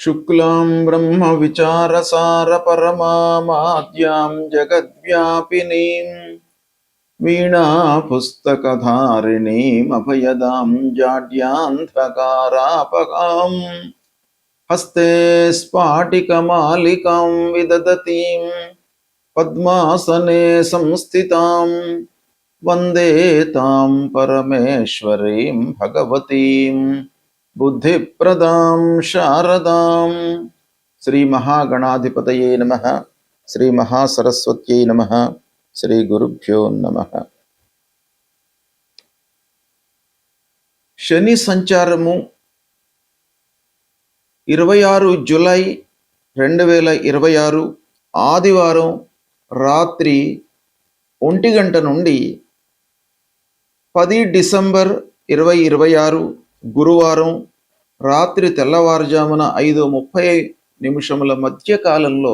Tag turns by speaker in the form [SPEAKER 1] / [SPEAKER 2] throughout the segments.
[SPEAKER 1] శుక్లాం బ్రహ్మ విచారసార పరమామాద్యాం జగద్వ్యాపినీం వీణా పుస్తకధారిణీం అభయదాం జాడ్యాంధకారాపకాం హస్తే స్ఫాటికమాలికాం విదదతీం పద్మాసనే సంస్థితాం వందే తాం పరమేశ్వరీం భగవతీం బుద్ధిప్రదాం శారదాం. శ్రీ మహాగణాధిపతయే నమః. శ్రీ మహాసరస్వత్యై నమః. శ్రీ గురుభ్యో నమః. శని సంచారము 26 జూలై 2026 ఆదివారం రాత్రి 1 గంట నుండి 10 డిసెంబర్ 2026 గురువారం రాత్రి తెల్లవారుజామున 5:30 మధ్య కాలంలో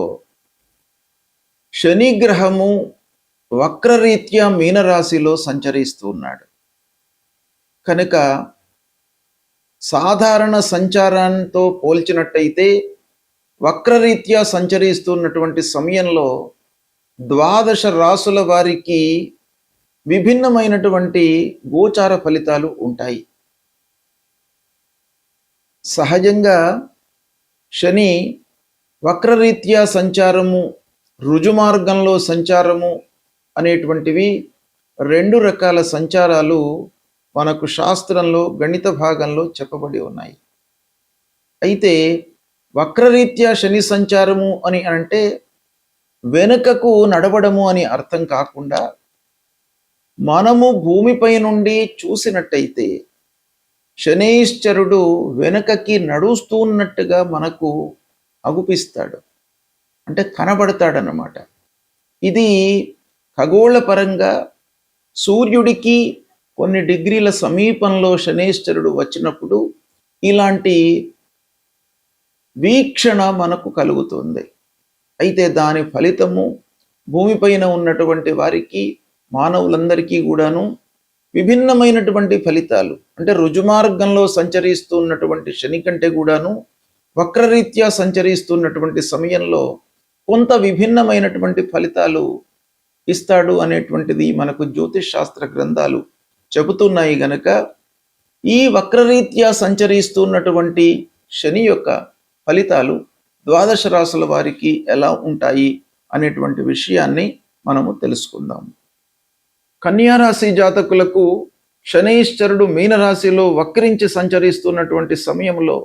[SPEAKER 1] శని గ్రహము వక్రరీత్యా మీనరాశిలో సంచరిస్తూ ఉన్నాడు. కనుక సాధారణ సంచారంతో పోల్చినట్టయితే వక్రరీత్యా సంచరిస్తున్నటువంటి సమయంలో 12 రాసుల వారికి విభిన్నమైనటువంటి గోచార ఫలితాలు ఉంటాయి. సహజంగా శని వక్రరీత్యా సంచారము, రుజుమార్గంలో సంచారము అనేటువంటివి 2 రకాల సంచారాలు మనకు శాస్త్రంలో గణిత భాగంలో చెప్పబడి ఉన్నాయి. అయితే వక్రరీత్యా శని సంచారము అని అంటే వెనుకకు నడవడము అని అర్థం కాకుండా మనము భూమిపై నుండి చూసినట్టయితే శనైశ్చరుడు వెనుకకి నడుస్తున్నట్టుగా మనకు అగుపిస్తాడు, అంటే కనబడతాడన్నమాట. ఇది ఖగోళ పరంగా సూర్యుడికి కొన్ని డిగ్రీల సమీపంలో శనైశ్చరుడు వచ్చినప్పుడు ఇలాంటి వీక్షణ మనకు కలుగుతుంది. అయితే దాని ఫలితము భూమిపైన ఉన్నటువంటి వారికి, మానవులందరికీ కూడాను విభిన్నమైనటువంటి ఫలితాలు, అంటే రుజుమార్గంలో సంచరిస్తున్నటువంటి శని కంటే కూడాను వక్రరీత్యా సంచరిస్తున్నటువంటి సమయంలో కొంత విభిన్నమైనటువంటి ఫలితాలు ఇస్తాడు అనేటువంటిది మనకు జ్యోతిష్ శాస్త్ర గ్రంథాలు చెబుతున్నాయి. గనక ఈ వక్రరీత్యా సంచరిస్తున్నటువంటి శని యొక్క ఫలితాలు 12 రాసుల వారికి ఎలా ఉంటాయి అనేటువంటి విషయాన్ని మనము తెలుసుకుందాం. కన్యారాశి జాతకులకు శనైశ్చరుడు మీనరాశిలో వక్రించి సంచరిస్తున్నటువంటి సమయంలో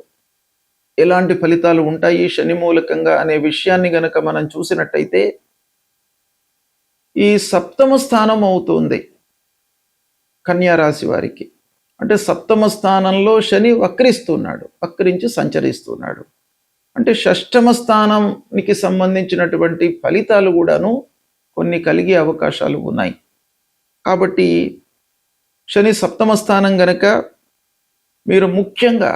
[SPEAKER 1] ఎలాంటి ఫలితాలు ఉంటాయి శని మూలకంగా అనే విషయాన్ని గనక మనం చూసినట్టయితే, ఈ 7వ స్థానం అవుతుంది కన్యారాశి వారికి. అంటే 7వ స్థానంలో శని వక్రించి సంచరిస్తున్నాడు. అంటే 6వ స్థానానికి సంబంధించినటువంటి ఫలితాలు కూడాను కొన్ని కలిగే అవకాశాలు ఉన్నాయి. కాబట్టి శని 7వ స్థానం గనక మీరు ముఖ్యంగా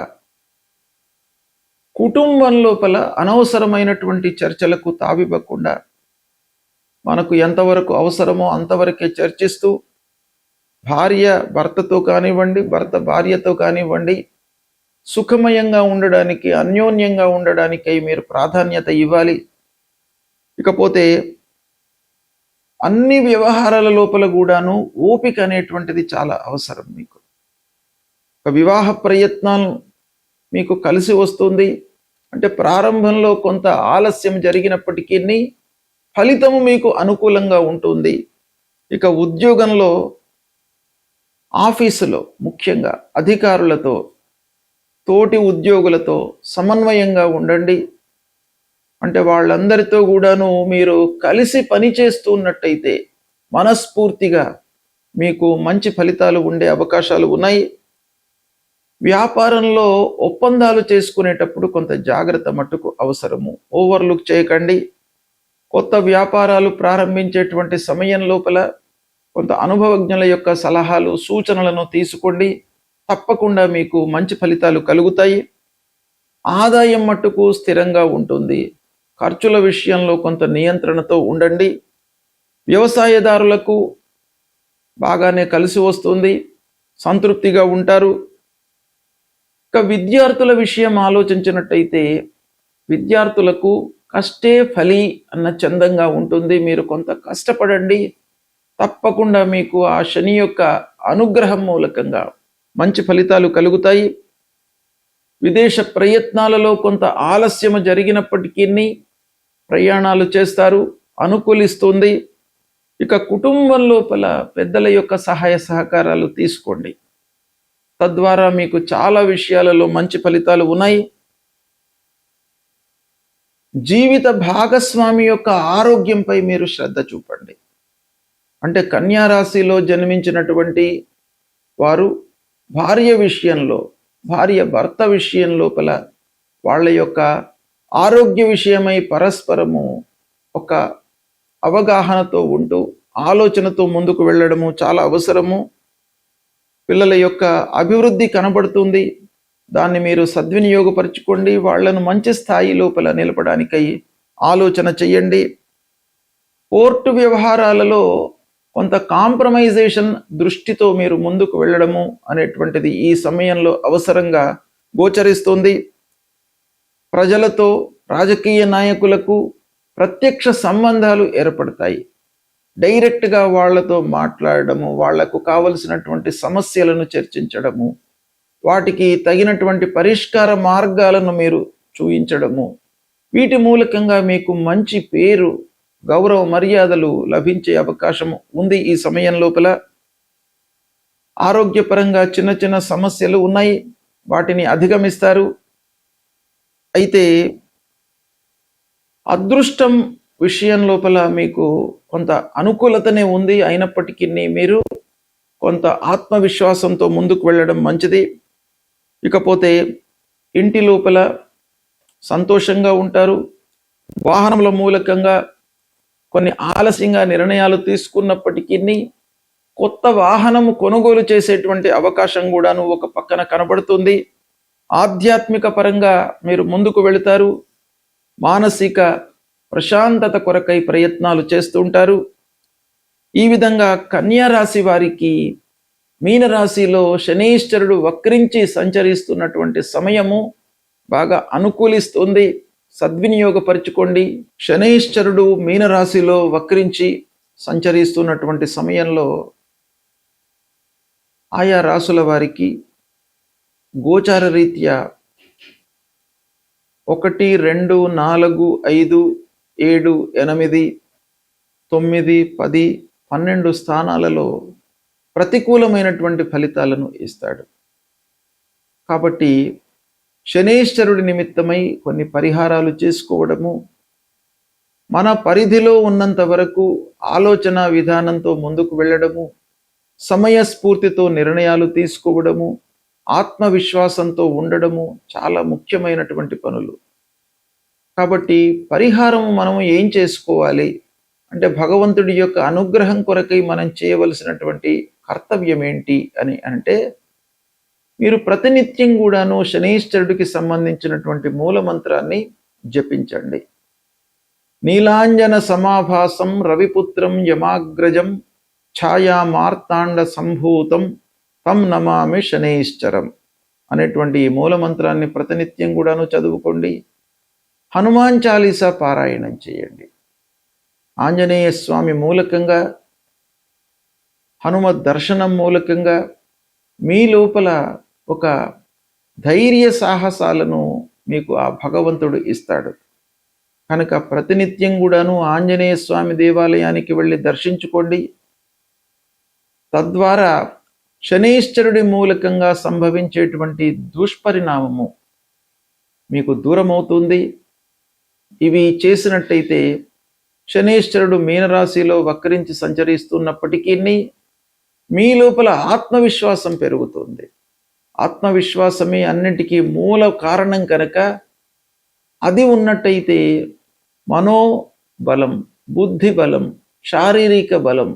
[SPEAKER 1] కుటుంబం లోపల అనవసరమైనటువంటి చర్చలకు తావివ్వకుండా మనకు ఎంతవరకు అవసరమో అంతవరకే చర్చిస్తూ భార్య భర్తతో కానివ్వండి, భర్త భార్యతో కానివ్వండి, సుఖమయంగా ఉండడానికి, అన్యోన్యంగా ఉండడానికై మీరు ప్రాధాన్యత ఇవ్వాలి. ఇకపోతే అన్ని వ్యవహారాల లోపల కూడాను ఓపిక అనేటువంటిది చాలా అవసరం. మీకు వివాహ ప్రయత్నాలు మీకు కలిసి వస్తుంది. అంటే ప్రారంభంలో కొంత ఆలస్యం జరిగినప్పటికీ ఫలితము మీకు అనుకూలంగా ఉంటుంది. ఇక ఉద్యోగంలో, ఆఫీసులో ముఖ్యంగా అధికారులతో, తోటి ఉద్యోగులతో సమన్వయంగా ఉండండి. అంటే వాళ్ళందరితో కూడాను మీరు కలిసి పనిచేస్తున్నట్టయితే మనస్ఫూర్తిగా మీకు మంచి ఫలితాలు ఉండే అవకాశాలు ఉన్నాయి. వ్యాపారంలో ఒప్పందాలు చేసుకునేటప్పుడు కొంత జాగ్రత్త మట్టుకు అవసరము. ఓవర్లుక్ చేయకండి. కొత్త వ్యాపారాలు ప్రారంభించేటువంటి సమయం లోపల కొంత అనుభవజ్ఞుల యొక్క సలహాలు, సూచనలను తీసుకోండి. తప్పకుండా మీకు మంచి ఫలితాలు కలుగుతాయి. ఆదాయం మట్టుకు స్థిరంగా ఉంటుంది. ఖర్చుల విషయంలో కొంత నియంత్రణతో ఉండండి. వ్యవసాయదారులకు బాగానే కలిసి వస్తుంది, సంతృప్తిగా ఉంటారు. ఇక విద్యార్థుల విషయం ఆలోచించినట్టయితే విద్యార్థులకు కష్టే ఫలి అన్న చందంగా ఉంటుంది. మీరు కొంత కష్టపడండి, తప్పకుండా మీకు ఆ శని యొక్క అనుగ్రహం మూలకంగా మంచి ఫలితాలు కలుగుతాయి. విదేశ ప్రయత్నాలలో కొంత ఆలస్యము జరిగినప్పటికీ ప్రయాణాలు చేస్తారు, అనుకూలిస్తుంది. ఇక కుటుంబం లోపల పెద్దల యొక్క సహాయ సహకారాలు తీసుకోండి, తద్వారా మీకు చాలా విషయాలలో మంచి ఫలితాలు ఉన్నాయి. జీవిత భాగస్వామి యొక్క ఆరోగ్యంపై మీరు శ్రద్ధ చూపండి. అంటే కన్యా రాశిలో జన్మించినటువంటి వారు భార్య విషయంలో, భార్య భర్త విషయం లోపల వాళ్ళ యొక్క ఆరోగ్య విషయమై పరస్పరము ఒక అవగాహనతో ఉంటూ ఆలోచనతో ముందుకు వెళ్ళడము చాలా అవసరము. పిల్లల యొక్క అభివృద్ధి కనబడుతుంది, దాన్ని మీరు సద్వినియోగపరచుకోండి. వాళ్లను మంచి స్థాయి లోపల నిలపడానికై ఆలోచన చెయ్యండి. కోర్టు వ్యవహారాలలో కొంత కాంప్రమైజేషన్ దృష్టితో మీరు ముందుకు వెళ్ళడము అనేటువంటిది ఈ సమయంలో అవసరంగా గోచరిస్తుంది. ప్రజలతో, రాజకీయ నాయకులకు ప్రత్యక్ష సంబంధాలు ఏర్పడతాయి. డైరెక్ట్గా వాళ్లతో మాట్లాడడము, వాళ్లకు కావలసినటువంటి సమస్యలను చర్చించడము, వాటికి తగినటువంటి పరిష్కార మార్గాలను మీరు చూపించడము, వీటి మూలకంగా మీకు మంచి పేరు, గౌరవ మర్యాదలు లభించే అవకాశం ఉంది. ఈ సమయం లోపల ఆరోగ్యపరంగా చిన్న చిన్న సమస్యలు ఉన్నాయి, వాటిని అధిగమిస్తారు. అయితే అదృష్టం విషయం లోపల మీకు కొంత అనుకూలతనే ఉంది, అయినప్పటికీ మీరు కొంత ఆత్మవిశ్వాసంతో ముందుకు వెళ్ళడం మంచిది. ఇకపోతే ఇంటి లోపల సంతోషంగా ఉంటారు. వాహనముల మూలకంగా కొన్ని ఆలస్యంగా నిర్ణయాలు తీసుకున్నప్పటికీ కొత్త వాహనము కొనుగోలు చేసేటువంటి అవకాశం కూడాను ఒక పక్కన కనబడుతుంది. ఆధ్యాత్మిక పరంగా మీరు ముందుకు వెళుతారు. మానసిక ప్రశాంతత కొరకై ప్రయత్నాలు చేస్తూ ఉంటారు. ఈ విధంగా కన్యా రాశి వారికి మీనరాశిలో శనీశ్వరుడు వక్రించి సంచరిస్తున్నటువంటి సమయము బాగా అనుకూలిస్తుంది, సద్వినియోగపరచుకోండి. శనీశ్వరుడు మీనరాశిలో వక్రించి సంచరిస్తున్నటువంటి సమయంలో ఆయా రాశుల వారికి గోచార రీత్యా 1, 2, 4, 5, 7, 8, 9, 10, 12 స్థానాలలో ప్రతికూలమైనటువంటి ఫలితాలను ఇస్తాడు. కాబట్టి శనీశ్వరుడి నిమిత్తమై కొన్ని పరిహారాలు చేసుకోవడము, మన పరిధిలో ఉన్నంత వరకు ఆలోచన విధానంతో ముందుకు వెళ్ళడము, సమయస్ఫూర్తితో నిర్ణయాలు తీసుకోవడము, ఆత్మవిశ్వాసంతో ఉండడము చాలా ముఖ్యమైనటువంటి పనులు. కాబట్టి పరిహారము మనము ఏం చేసుకోవాలి అంటే, భగవంతుడి యొక్క అనుగ్రహం కొరకై మనం చేయవలసినటువంటి కర్తవ్యం ఏంటి అని అంటే, మీరు ప్రతినిత్యం కూడాను శనీశ్వరుడికి సంబంధించినటువంటి మూలమంత్రాన్ని జపించండి. నీలాంజన సమాభాసం రవిపుత్రం యమాగ్రజం ఛాయా మార్తాండ సంభూతం తం నమామి శనైశ్చరం అనేటువంటి ఈ మూలమంత్రాన్ని ప్రతినిత్యం కూడాను చదువుకోండి. హనుమాన్ చాలీసా పారాయణం చేయండి. ఆంజనేయ స్వామి మూలకంగా, హనుమత్ దర్శనం మూలకంగా మీ లోపల ఒక ధైర్య సాహసాలను మీకు ఆ భగవంతుడు ఇస్తాడు. కనుక ప్రతినిత్యం కూడాను ఆంజనేయ స్వామి దేవాలయానికి వెళ్ళి దర్శించుకోండి. తద్వారా శనీశ్వరుడి మూలకంగా సంభవించేటువంటి దుష్పరిణామము మీకు దూరమవుతుంది. ఇవి చేసినట్టయితే శనీశ్వరుడు మీనరాశిలో వక్రించి సంచరిస్తున్నప్పటికీ మీ లోపల ఆత్మవిశ్వాసం పెరుగుతుంది. ఆత్మవిశ్వాసమే అన్నిటికీ మూల కారణం కనుక అది ఉన్నట్టయితే మనోబలం, బుద్ధి బలం, శారీరక బలం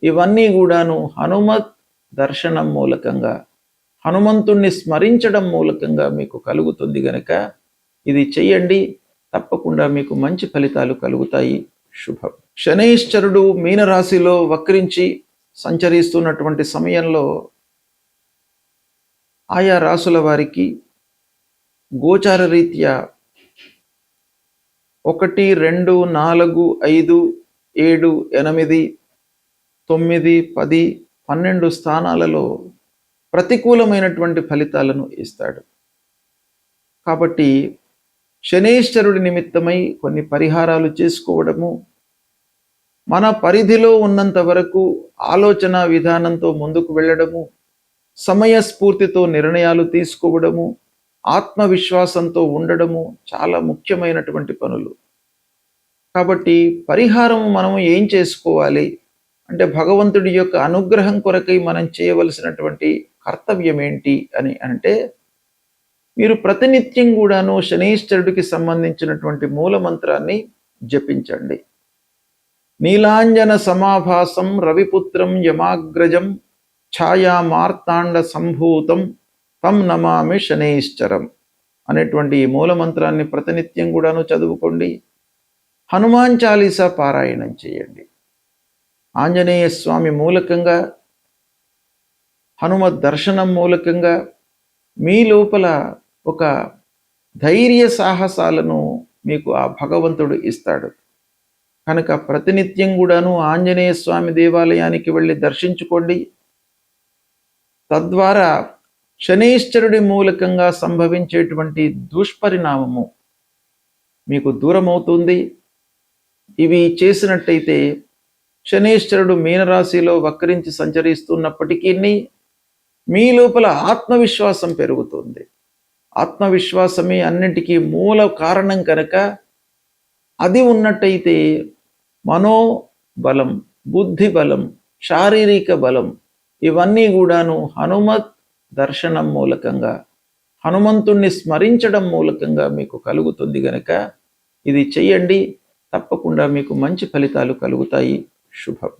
[SPEAKER 1] ఇవన్నీ కూడాను హనుమత్ దర్శనం మూలకంగా, హనుమంతుణ్ణి స్మరించడం మూలకంగా మీకు కలుగుతుంది. గనక ఇది చెయ్యండి, తప్పకుండా మీకు మంచి ఫలితాలు కలుగుతాయి. శుభం. శనైశ్వరుడు మీనరాశిలో వక్రించి సంచరిస్తున్నటువంటి సమయంలో ఆయా రాసుల వారికి గోచార రీత్యా 1, 2, 4, 5, 7, 8, 9, 10, 12 స్థానాలలో ప్రతికూలమైనటువంటి ఫలితాలను ఇస్తాడు. కాబట్టి శనీశ్వరుడి నిమిత్తమై కొన్ని పరిహారాలు చేసుకోవడము, మన పరిధిలో ఉన్నంత వరకు ఆలోచన విధానంతో ముందుకు వెళ్ళడము, సమయస్ఫూర్తితో నిర్ణయాలు తీసుకోవడము, ఆత్మవిశ్వాసంతో ఉండడము చాలా ముఖ్యమైనటువంటి పనులు. కాబట్టి పరిహారం మనం ఏం చేసుకోవాలి అంటే, భగవంతుడి యొక్క అనుగ్రహం కొరకై మనం చేయవలసినటువంటి కర్తవ్యం ఏంటి అని అంటే, మీరు ప్రతినిత్యం కూడాను శనీశ్వరుడికి సంబంధించినటువంటి మూలమంత్రాన్ని జపించండి. నీలాంజన సమాభాసం రవిపుత్రం యమాగ్రజం ఛాయా మార్తాండ సంభూతం తం నమామి శనైశ్చరం అనేటువంటి ఈ మూలమంత్రాన్ని ప్రతినిత్యం కూడాను చదువుకోండి. హనుమాన్ చాలీసా పారాయణం చేయండి. ఆంజనేయ స్వామి మూలకంగా, హనుమత్ దర్శనం మూలకంగా మీ లోపల ఒక ధైర్య సాహసాలను మీకు ఆ భగవంతుడు ఇస్తాడు. కనుక ప్రతినిత్యం కూడాను ఆంజనేయ స్వామి దేవాలయానికి వెళ్ళి దర్శించుకోండి. తద్వారా శనీశ్వరుడి మూలకంగా సంభవించేటువంటి దుష్పరిణామము మీకు దూరమవుతుంది. ఇవి చేసినట్టయితే శనీశ్వరుడు మీనరాశిలో వక్రించి సంచరిస్తున్నప్పటికీ మీ లోపల ఆత్మవిశ్వాసం పెరుగుతుంది. ఆత్మవిశ్వాసమే అన్నిటికీ మూల కారణం కనుక అది ఉన్నట్టయితే మనోబలం, బుద్ధి బలం, శారీరక బలం ఇవన్నీ కూడాను హనుమత్ దర్శనం మూలకంగా, హనుమంతుణ్ణి స్మరించడం మూలకంగా మీకు కలుగుతుంది. గనక ఇది చెయ్యండి, తప్పకుండా మీకు మంచి ఫలితాలు కలుగుతాయి. శుభం.